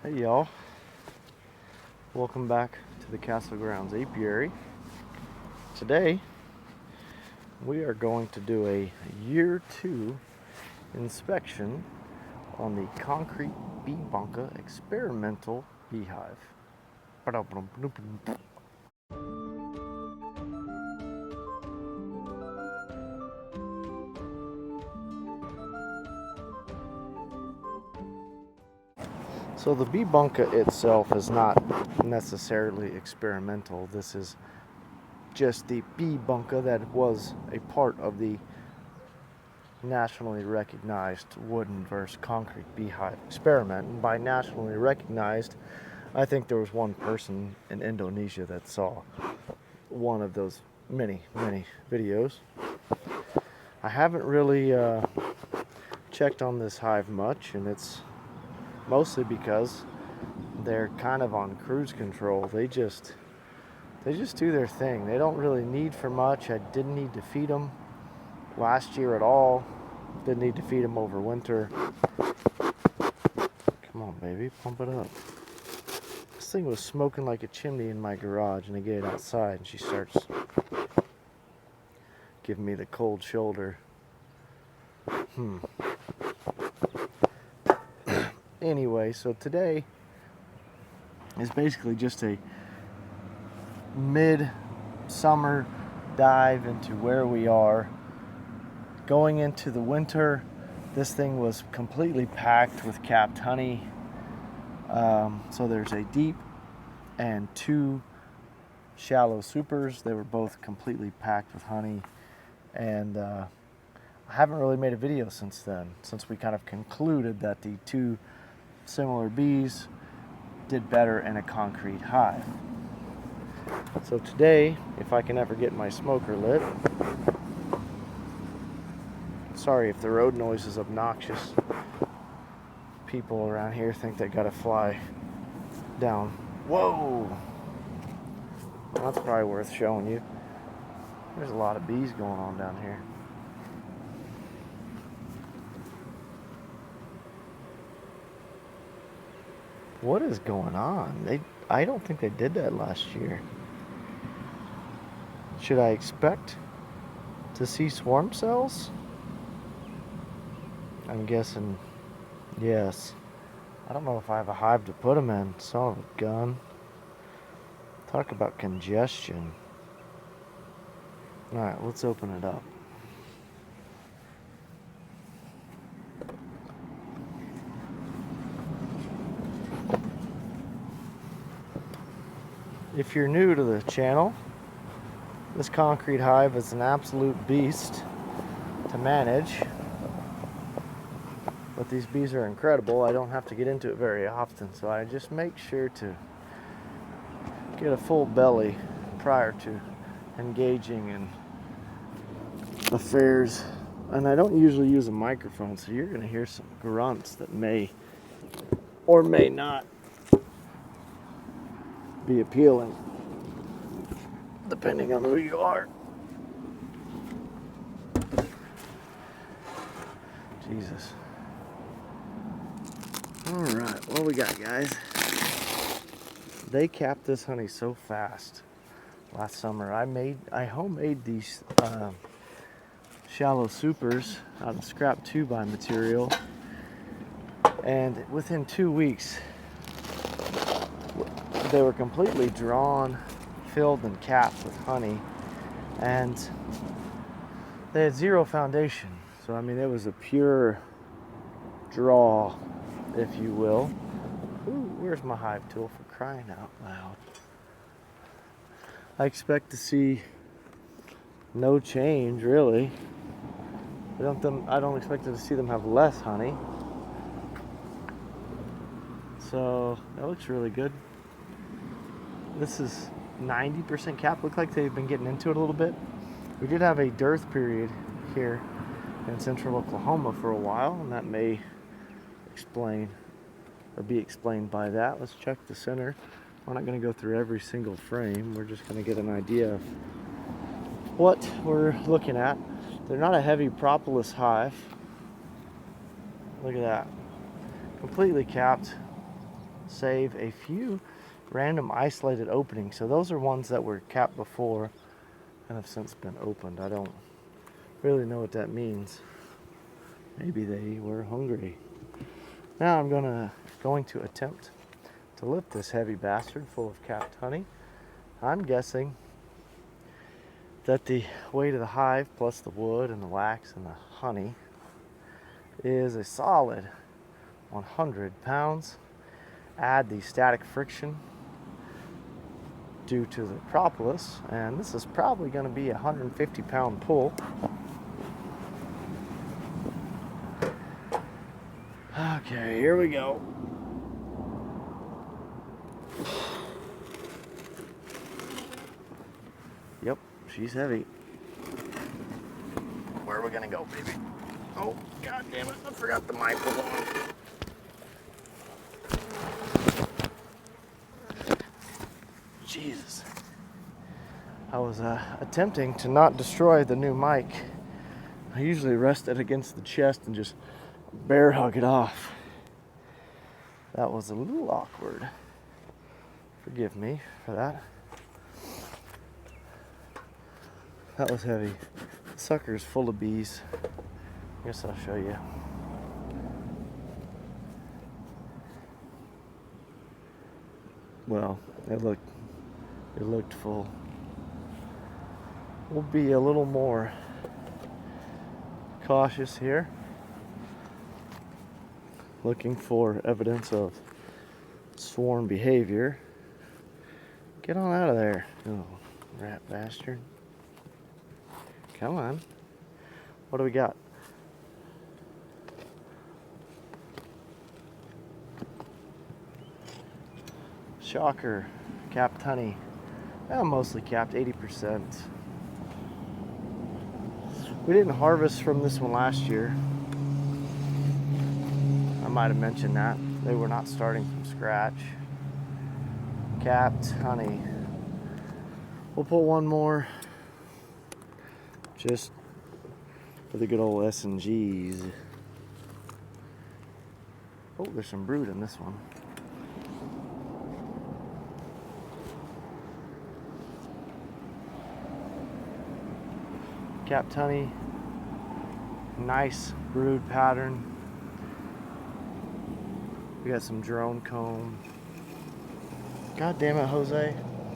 Hey y'all, welcome back to the Castle Grounds Apiary. Today we are going to do a year 2 inspection on the concrete bee bunka experimental beehive. So the bee bunka itself is not necessarily experimental. This is just the bee bunka that was a part of the nationally recognized wooden versus concrete beehive experiment. And by nationally recognized, I think there was one person in Indonesia that saw one of those many videos. I haven't really checked on this hive much, and it's mostly because they're kind of on cruise control. They just do their thing. They don't really need for much. I didn't need to feed them last year at all. Didn't need to feed them over winter. Come on, baby, pump it up. This thing was smoking like a chimney in my garage, and I get it outside, and she starts giving me the cold shoulder. Anyway, so today is basically just a mid-summer dive into where we are. Going into the winter, this thing was completely packed with capped honey. So there's a deep and 2 shallow supers. They were both completely packed with honey. And I haven't really made a video since then, since we kind of concluded that the 2 similar bees did better in a concrete hive. So today, if I can ever get my smoker lit, sorry if the road noise is obnoxious. People around here think they gotta fly down. Whoa! That's probably worth showing you. There's a lot of bees going on down here. What is going on? I don't think they did that last year. Should I expect to see swarm cells? I'm guessing yes. I don't know if I have a hive to put them in. Son of a gun. Talk about congestion. Alright, let's open it up. If you're new to the channel, this concrete hive is an absolute beast to manage. But these bees are incredible. I don't have to get into it very often, so I just make sure to get a full belly prior to engaging in affairs. And I don't usually use a microphone, so you're going to hear some grunts that may or may not be appealing, depending on who you are. Jesus. Alright, what we got, guys? They capped this honey so fast last summer. I homemade these shallow supers out of scrap 2x material, and within 2 weeks they were completely drawn, filled, and capped with honey, and they had 0 foundation. So I mean, it was a pure draw, if you will. Ooh, where's my hive tool, for crying out loud? I expect to see no change, really. I don't expect to see them have less honey. So that looks really good. This is 90% cap. Look like they've been getting into it a little bit. We did have a dearth period here in central Oklahoma for a while, and that may explain or be explained by that. Let's check the center. We're not going to go through every single frame. We're just going to get an idea of what we're looking at. They're not a heavy propolis hive. Look at that. Completely capped. save a few random isolated openings. So those are ones that were capped before and have since been opened. I don't really know what that means. Maybe they were hungry. Now I'm going to attempt to lift this heavy bastard full of capped honey. I'm guessing that the weight of the hive plus the wood and the wax and the honey is a solid 100 pounds. Add the static friction due to the propolis, and this is probably going to be a 150-pound pull. Okay, here we go. Yep, she's heavy. Where are we gonna go, baby? Oh, god damn it, I forgot the mic was on. Jesus. I was attempting to not destroy the new mic. I usually rest it against the chest and just bear hug it off. That was a little awkward. Forgive me for that. That was heavy. The sucker's full of bees. I guess I'll show you. Well, it looked full. We'll be a little more cautious here. Looking for evidence of swarm behavior. Get on out of there, you rat bastard. Come on. What do we got? Shocker. Capped honey. Well, mostly capped, 80%. We didn't harvest from this one last year. I might have mentioned that. They were not starting from scratch. Capped honey. We'll put one more just for the good old S&Gs. Oh, there's some brood in this one. Capped honey. Nice brood pattern. We got some drone comb. God damn it, Jose.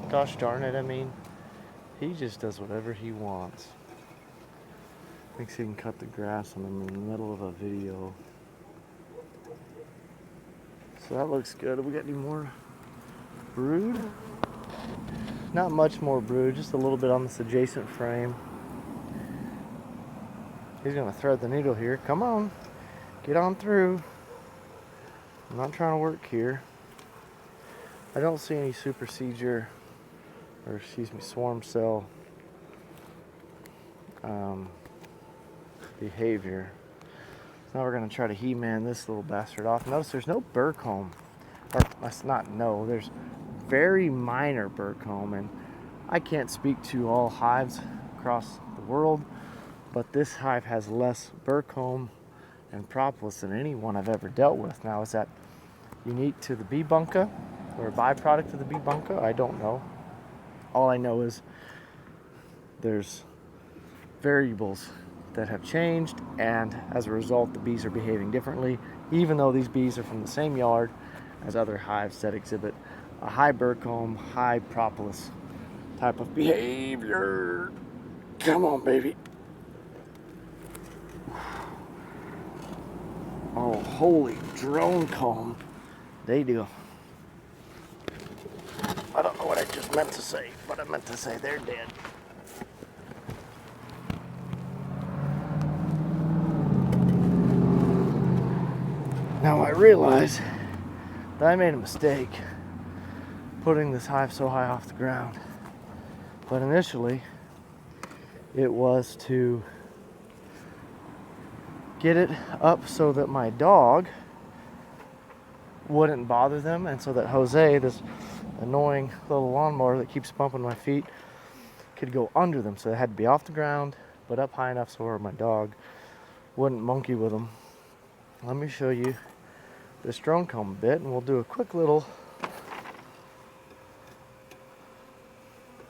Gosh darn it, I mean. He just does whatever he wants. Thinks he can cut the grass and I'm in the middle of a video. So that looks good. Have we got any more brood? Not much more brood, just a little bit on this adjacent frame. He's gonna thread the needle here. Come on, get on through. I'm not trying to work here. I don't see any supersedure, or excuse me, swarm cell behavior. So now we're gonna try to he-man this little bastard off. Notice there's no burr comb, or that's not no, there's very minor burr comb, and I can't speak to all hives across the world, but this hive has less burr comb and propolis than any one I've ever dealt with. Now, is that unique to the bee bunka or a byproduct of the bee bunka? I don't know. All I know is there's variables that have changed, and as a result the bees are behaving differently, even though these bees are from the same yard as other hives that exhibit a high burr comb, high propolis type of behavior. Come on, baby. Oh, holy drone comb. They do. I don't know what I just meant to say, but I meant to say they're dead. Now I realize that I made a mistake putting this hive so high off the ground. But initially, it was to get it up so that my dog wouldn't bother them, and so that Jose, this annoying little lawnmower that keeps bumping my feet, could go under them. So they had to be off the ground, but up high enough so where my dog wouldn't monkey with them. Let me show you this drone comb a bit, and we'll do a quick little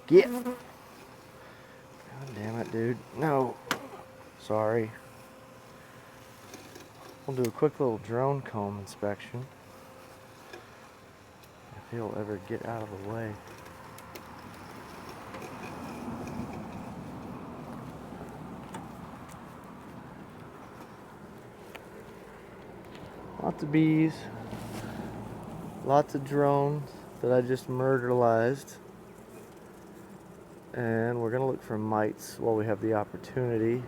get. God damn it, dude. No. Sorry. We'll do a quick little drone comb inspection. If he'll ever get out of the way. Lots of bees. Lots of drones that I just murderized. And we're going to look for mites while we have the opportunity.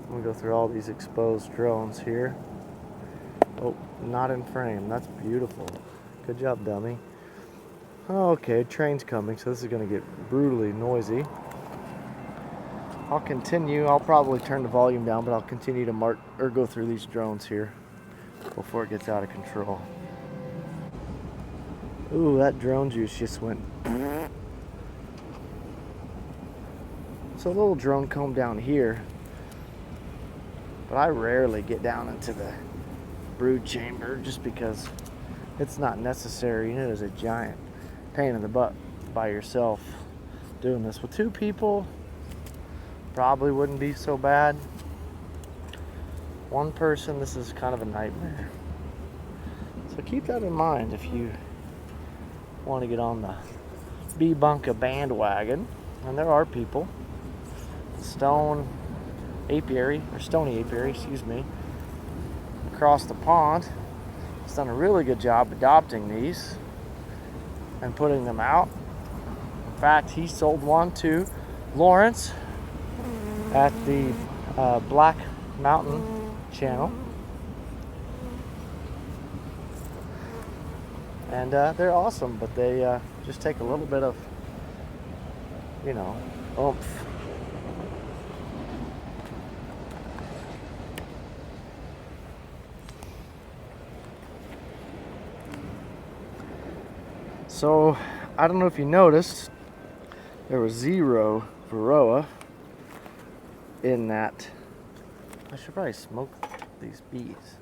I'm going to go through all these exposed drones here. Oh, not in frame. That's beautiful. Good job, dummy. Okay, train's coming, so this is going to get brutally noisy. I'll continue. I'll probably turn the volume down, but I'll continue to mark or go through these drones here before it gets out of control. Ooh, that drone juice just went. So a little drone comb down here, but I rarely get down into the brood chamber just because it's not necessary. It is a giant pain in the butt by yourself. Doing this with two people probably wouldn't be so bad. One person, this is kind of a nightmare. So keep that in mind if you want to get on the Bunka bandwagon. And there are people. Stony apiary, excuse me, across the pond. He's done a really good job adopting these and putting them out. In fact, he sold one to Lawrence at the Black Mountain channel. And they're awesome, but they just take a little bit of, oomph. So, I don't know if you noticed, there was 0 varroa in that. I should probably smoke these bees.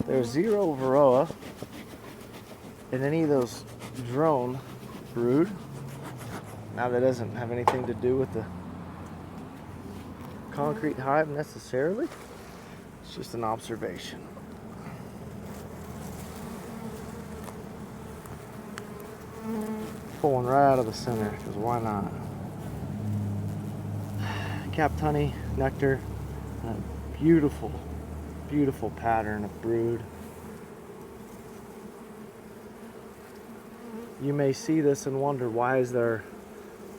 There's 0 varroa in any of those drone brood. Now that doesn't have anything to do with the concrete hive necessarily. It's just an observation. Pulling right out of the center, because why not? Capped honey, nectar, a beautiful, beautiful pattern of brood. You may see this and wonder, why is there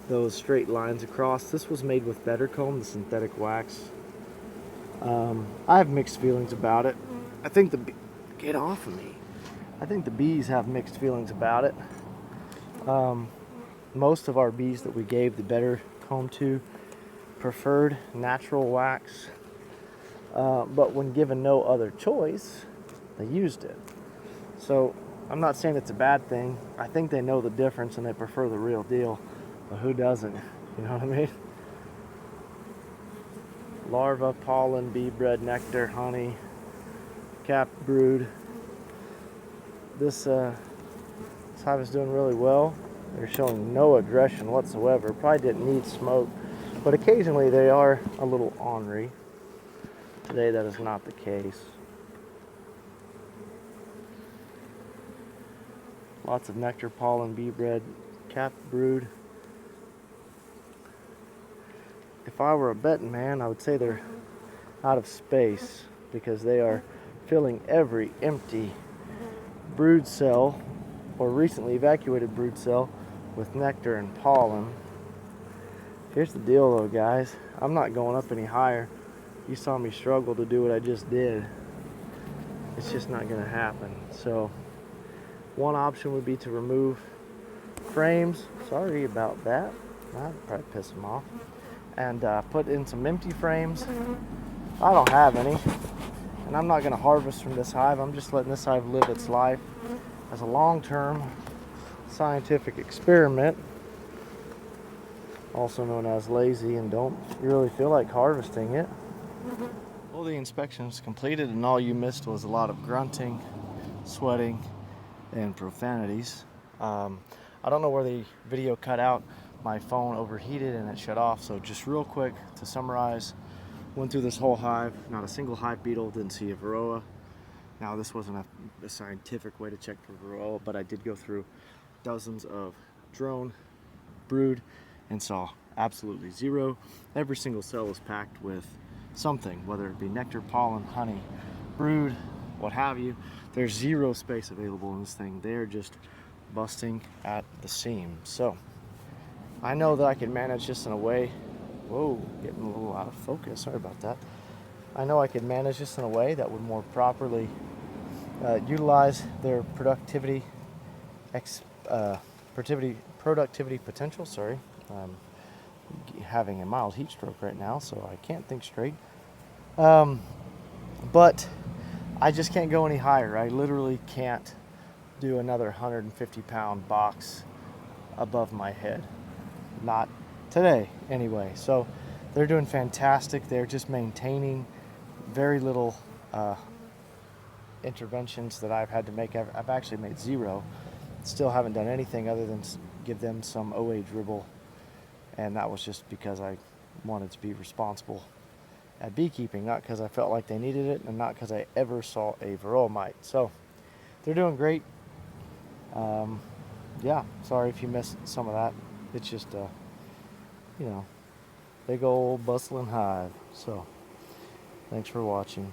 those straight lines across? This was made with better comb, the synthetic wax. I have mixed feelings about it. I think get off of me. I think the bees have mixed feelings about it. Most of our bees that we gave the better comb to preferred natural wax, but when given no other choice, they used it. So I'm not saying it's a bad thing. I think they know the difference and they prefer the real deal, but who doesn't? You know what I mean? Larva, pollen, bee bread, nectar, honey, capped brood. This hive is doing really well. They're showing no aggression whatsoever. Probably didn't need smoke, but occasionally they are a little ornery. Today that is not the case. Lots of nectar, pollen, bee bread, capped brood. If I were a betting man, I would say they're out of space because they are filling every empty brood cell or recently evacuated brood cell with nectar and pollen. Here's the deal though, guys. I'm not going up any higher. You saw me struggle to do what I just did. It's just not going to happen. So one option would be to remove frames. Sorry about that. That'd probably piss them off. And put in some empty frames. I don't have any. And I'm not going to harvest from this hive. I'm just letting this hive live its life as a long-term scientific experiment, also known as lazy, and don't really feel like harvesting it. Well, the inspection is completed, and all you missed was a lot of grunting, sweating, and profanities. I don't know where the video cut out. My phone overheated and it shut off. So just real quick to summarize, went through this whole hive, not a single hive beetle, didn't see a varroa. Now this wasn't a scientific way to check for varroa, but I did go through dozens of drone brood and saw absolutely zero. Every single cell was packed with something, whether it be nectar, pollen, honey, brood, what have you. There's zero space available in this thing. They're just busting at the seam. So I know that I can manage this in a way, whoa, getting a little out of focus, sorry about that. I know I could manage this in a way that would more properly utilize their productivity potential. Sorry, I'm having a mild heat stroke right now, so I can't think straight. But I just can't go any higher. I literally can't do another 150-pound box above my head. Not today, anyway. So they're doing fantastic. They're just maintaining very little interventions that I've had to make. I've actually made zero. Still haven't done anything other than give them some OA dribble, and that was just because I wanted to be responsible at beekeeping, not because I felt like they needed it, and not because I ever saw a varroa mite. So they're doing great. Yeah, sorry if you missed some of that. It's just big old bustling hive. So thanks for watching.